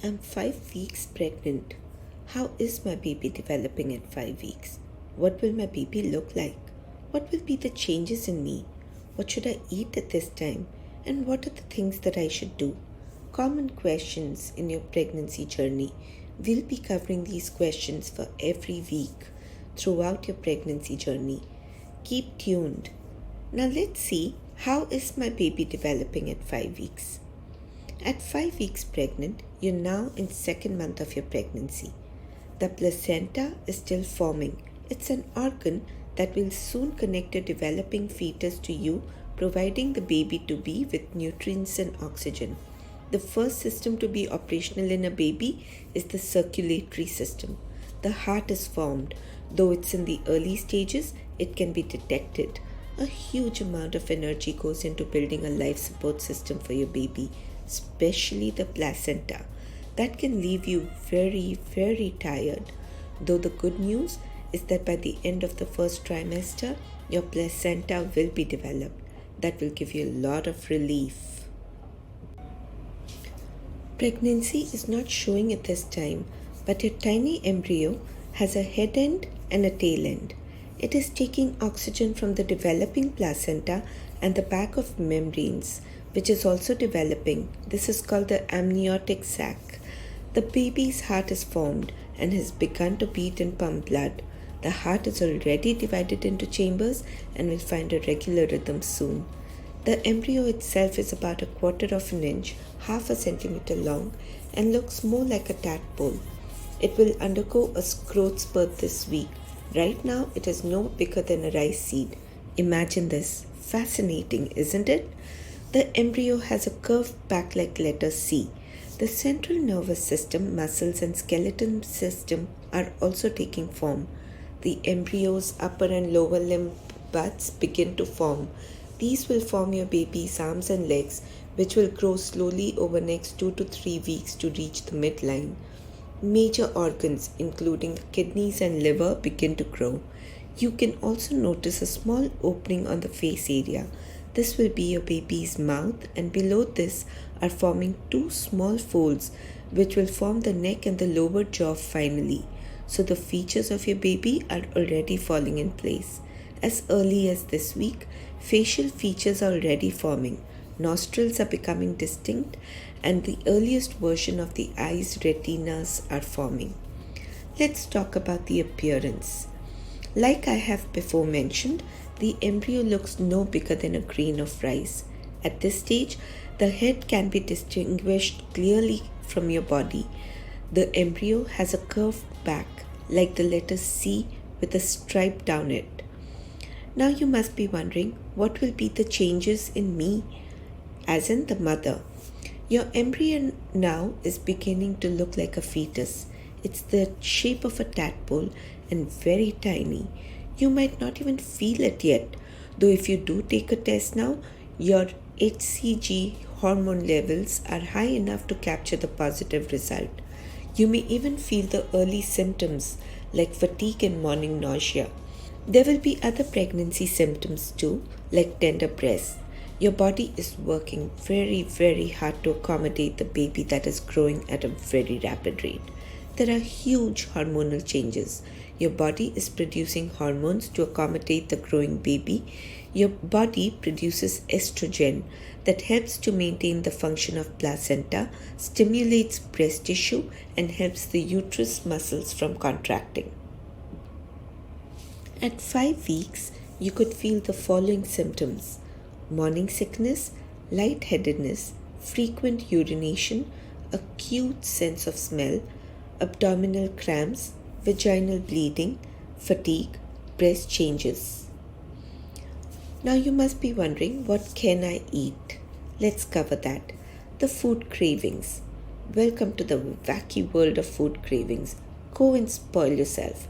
I'm 5 weeks pregnant. How is my baby developing at 5 weeks? What will my baby look like? What will be the changes in me? What should I eat at this time? And what are the things that I should do? Common questions in your pregnancy journey. We'll be covering these questions for every week throughout your pregnancy journey. Keep tuned. Now let's see, how is my baby developing at 5 weeks? At 5 weeks pregnant, you're now in second month of your pregnancy. The placenta is still forming. It's an organ that will soon connect a developing fetus to you, providing the baby to be with nutrients and oxygen. The first system to be operational in a baby is the circulatory system. The heart is formed. Though it's in the early stages, it can be detected. A huge amount of energy goes into building a life support system for your baby, especially the placenta. That can leave you very, very tired. Though the good news is that by the end of the first trimester, your placenta will be developed. That will give you a lot of relief. Pregnancy is not showing at this time, but your tiny embryo has a head end and a tail end. It is taking oxygen from the developing placenta and the back of membranes, which is also developing. This is called the amniotic sac. The baby's heart is formed and has begun to beat and pump blood. The heart is already divided into chambers and will find a regular rhythm soon. The embryo itself is about 1/4 of an inch, half a centimeter long, and looks more like a tadpole. It will undergo a growth spurt this week. Right now, it is no bigger than a rice seed. Imagine this. Fascinating, isn't it? The embryo has a curved back like letter C. The central nervous system, muscles, and skeleton system are also taking form. The embryo's upper and lower limb buds begin to form. These will form your baby's arms and legs, which will grow slowly over next 2 to 3 weeks to reach the midline. Major organs, including kidneys and liver, begin to grow. You can also notice a small opening on the face area. This will be your baby's mouth, and below this are forming 2 small folds, which will form the neck and the lower jaw finally. So the features of your baby are already falling in place. As early as this week, facial features are already forming. Nostrils are becoming distinct, and the earliest version of the eye's retinas are forming. Let's talk about the appearance. Like I have before mentioned, the embryo looks no bigger than a grain of rice. At this stage, the head can be distinguished clearly from your body. The embryo has a curved back, like the letter C with a stripe down it. Now you must be wondering, what will be the changes in me, as in the mother? Your embryo now is beginning to look like a fetus. It's the shape of a tadpole and very tiny. You might not even feel it yet, though if you do take a test now, your HCG hormone levels are high enough to capture the positive result. You may even feel the early symptoms like fatigue and morning nausea. There will be other pregnancy symptoms too, like tender breasts. Your body is working very, very hard to accommodate the baby that is growing at a very rapid rate. There are huge hormonal changes. Your body is producing hormones to accommodate the growing baby. Your body produces estrogen that helps to maintain the function of placenta, stimulates breast tissue, and helps the uterus muscles from contracting. At 5 weeks, you could feel the following symptoms: morning sickness, lightheadedness, frequent urination, acute sense of smell, abdominal cramps, vaginal bleeding, fatigue, breast changes. Now you must be wondering, what can I eat? Let's cover that. The food cravings. Welcome to the wacky world of food cravings. Go and spoil yourself.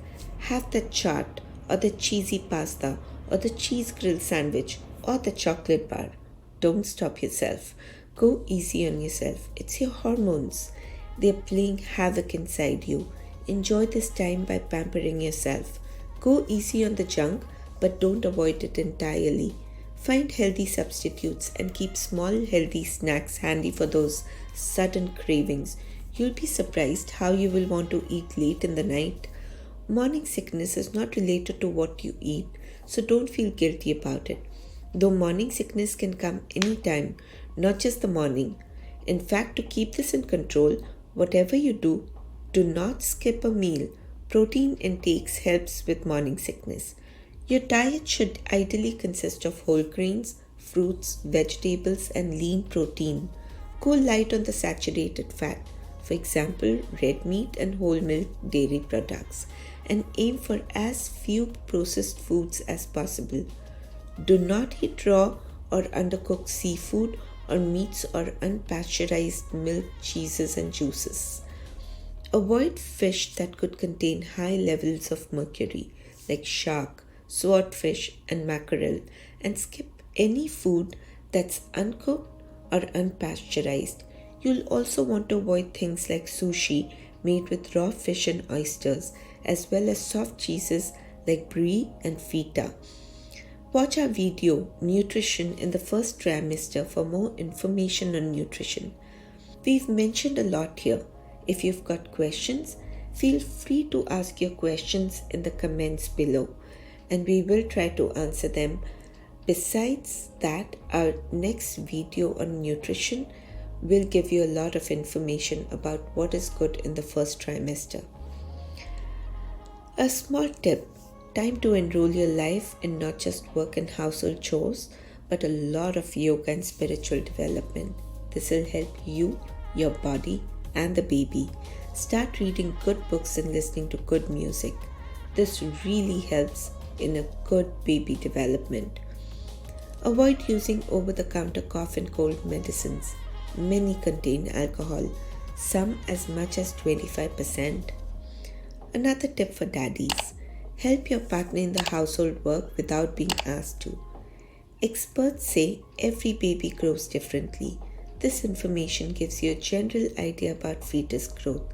Have that chaat, or the cheesy pasta, or the cheese grilled sandwich, or the chocolate bar. Don't stop yourself. Go easy on yourself. It's your hormones. They're playing havoc inside you. Enjoy this time by pampering yourself. Go easy on the junk, but don't avoid it entirely. Find healthy substitutes and keep small healthy snacks handy for those sudden cravings. You'll be surprised how you will want to eat late in the night. Morning sickness is not related to what you eat, so don't feel guilty about it. Though morning sickness can come anytime, not just the morning. In fact, to keep this in control, whatever you do, do not skip a meal. Protein intakes helps with morning sickness. Your diet should ideally consist of whole grains, fruits, vegetables, and lean protein. Go light on the saturated fat, for example, red meat and whole milk dairy products, and aim for as few processed foods as possible. Do not eat raw or undercooked seafood or meats or unpasteurized milk, cheeses, and juices. Avoid fish that could contain high levels of mercury, like shark, swordfish, and mackerel, and skip any food that's uncooked or unpasteurized. You'll also want to avoid things like sushi made with raw fish and oysters, as well as soft cheeses like brie and feta. Watch our video, Nutrition in the First Trimester, for more information on nutrition. We've mentioned a lot here. If you've got questions, feel free to ask your questions in the comments below, and we will try to answer them. Besides that, our next video on nutrition will give you a lot of information about what is good in the first trimester. A small tip: time to enroll your life in not just work and household chores, but a lot of yoga and spiritual development. This will help you, your body, and the baby. Start reading good books and listening to good music. This really helps in a good baby development. Avoid using over-the-counter cough and cold medicines. Many contain alcohol, some as much as 25%. Another tip for daddies: help your partner in the household work without being asked to. Experts say every baby grows differently. This information gives you a general idea about fetus growth.